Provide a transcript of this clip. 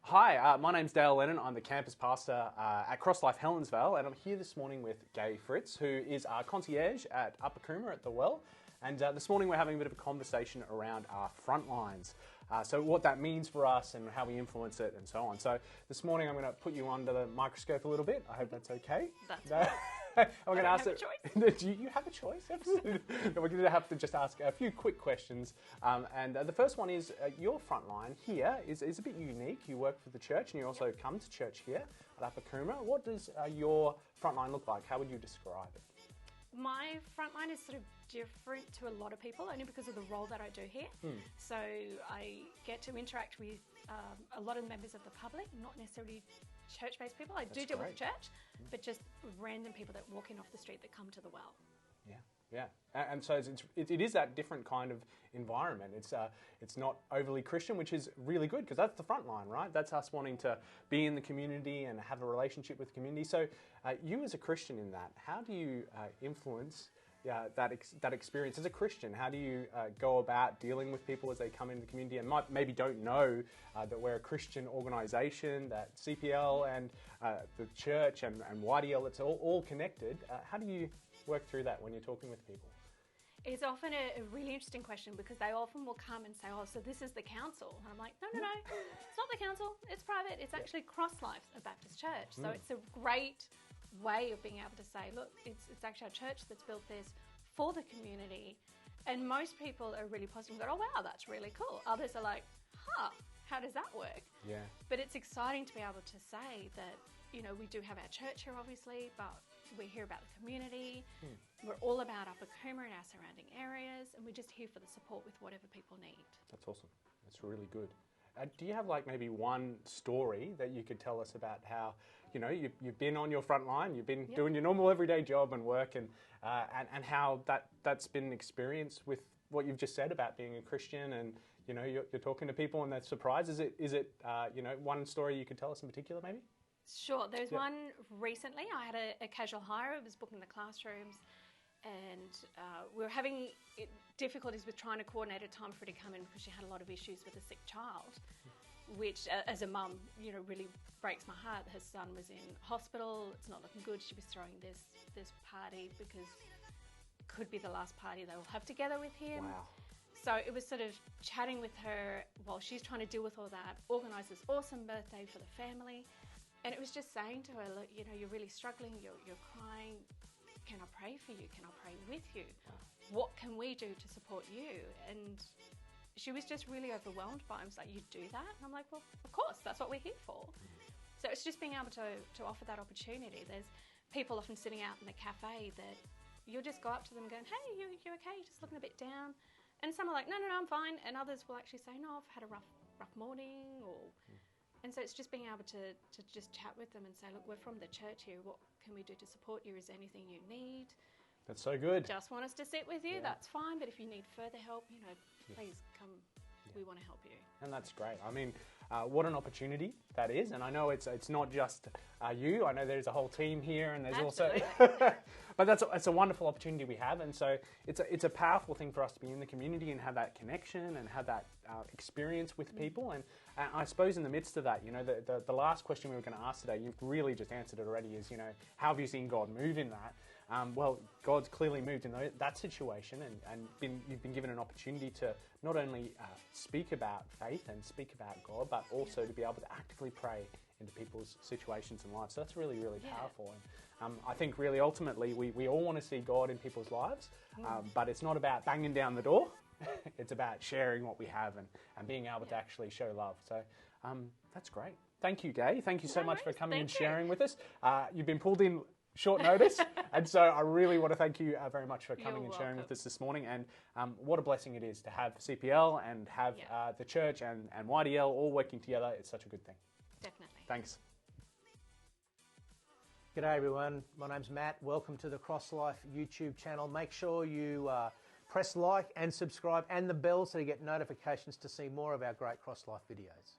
Hi, my name's Dale Lennon. I'm the campus pastor at Cross Life Helensvale, and I'm here this morning with Gai Fritz, who is our concierge at Upper Coomera at the Well. And this morning we're having a bit of a conversation around our Frontlines. So what that means for us and how we influence it and so on. So this morning I'm going to put you under the microscope a little bit. I hope that's okay. That's no. I'm going to ask have a choice. Do you have a choice? Absolutely. We're going to have to just ask a few quick questions. And the first one is your Frontline here is a bit unique. You work for the church and you also come to church here at Upper Coomera. What does your Frontline look like? How would you describe it? My Frontline is sort of different to a lot of people only because of the role that I do here. So I get to interact with a lot of members of the public, not necessarily church-based people. I do deal with the church, but just random people that walk in off the street that come to the well. Yeah. And so it is that different kind of environment. It's not overly Christian, which is really good because that's the front line, right? That's us wanting to be in the community and have a relationship with the community. So you as a Christian in that, how do you influence that experience as a Christian? How do you go about dealing with people as they come into the community and maybe don't know that we're a Christian organisation, that CPL and the church and YDL, it's all connected. How do you work through that when you're talking with people? It's often a really interesting question because they often will come and say, oh, so this is the council. And I'm like, no, it's not the council, it's private. It's actually Cross Life, a Baptist church. So it's a great way of being able to say, look, it's actually our church that's built this for the community. And most people are really positive and go, oh, wow, that's really cool. Others are like, how does that work? Yeah. But it's exciting to be able to say that, we do have our church here, obviously, but we're here about the community. We're all about Upper Coomera and our surrounding areas, and we're just here for the support with whatever people need. That's awesome. That's really good. Do you have maybe one story that you could tell us about how, you've been on your front line, you've been doing your normal everyday job and work and how that's been experienced with what you've just said about being a Christian and, you're talking to people and they're surprised. Is it one story you could tell us in particular maybe? Sure. There's one recently. I had a casual hire. I was booking the classrooms and we were having difficulties with trying to coordinate a time for her to come in because she had a lot of issues with a sick child, which as a mum, really breaks my heart. Her son was in hospital. It's not looking good. She was throwing this party because it could be the last party they will have together with him. Wow. So it was sort of chatting with her while she's trying to deal with all that, organise this awesome birthday for the family. And it was just saying to her, look, you're really struggling, you're crying. Can I pray for you? Can I pray with you? What can we do to support you? And she was just really overwhelmed by it. I was like, you do that? And I'm like, well, of course, that's what we're here for. So it's just being able to offer that opportunity. There's people often sitting out in the cafe that you'll just go up to them going, hey, you okay? You're just looking a bit down. And some are like, no, I'm fine. And others will actually say, no, I've had a rough morning And so it's just being able to just chat with them and say, look, we're from the church here. What can we do to support you? Is there anything you need? That's so good. Just want us to sit with you, that's fine. But if you need further help, please come. We want to help you. And that's great. I mean, what an opportunity that is. And I know it's not just you. I know there's a whole team here and there's Absolutely. also... But it's a wonderful opportunity we have. And so it's a powerful thing for us to be in the community and have that connection and have that experience with people. And I suppose in the midst of that, the last question we were going to ask today, you've really just answered it already, is, how have you seen God move in that? Well, God's clearly moved in that situation and you've been given an opportunity to not only speak about faith and speak about God, but also to be able to actively pray into people's situations and lives. So that's really, really powerful. And I think really ultimately we all want to see God in people's lives, but it's not about banging down the door. It's about sharing what we have and being able to actually show love. So that's great. Thank you, Gai. Thank you so much for coming and sharing with us. You've been pulled in short notice, and so I really want to thank you very much for coming and sharing with us this morning. And what a blessing it is to have CPL and have the church and YDL all working together. It's such a good thing. Definitely. Thanks. G'day everyone, my name's Matt. Welcome to the Cross Life YouTube channel. Make sure you press like and subscribe and the bell so you get notifications to see more of our great Cross Life videos.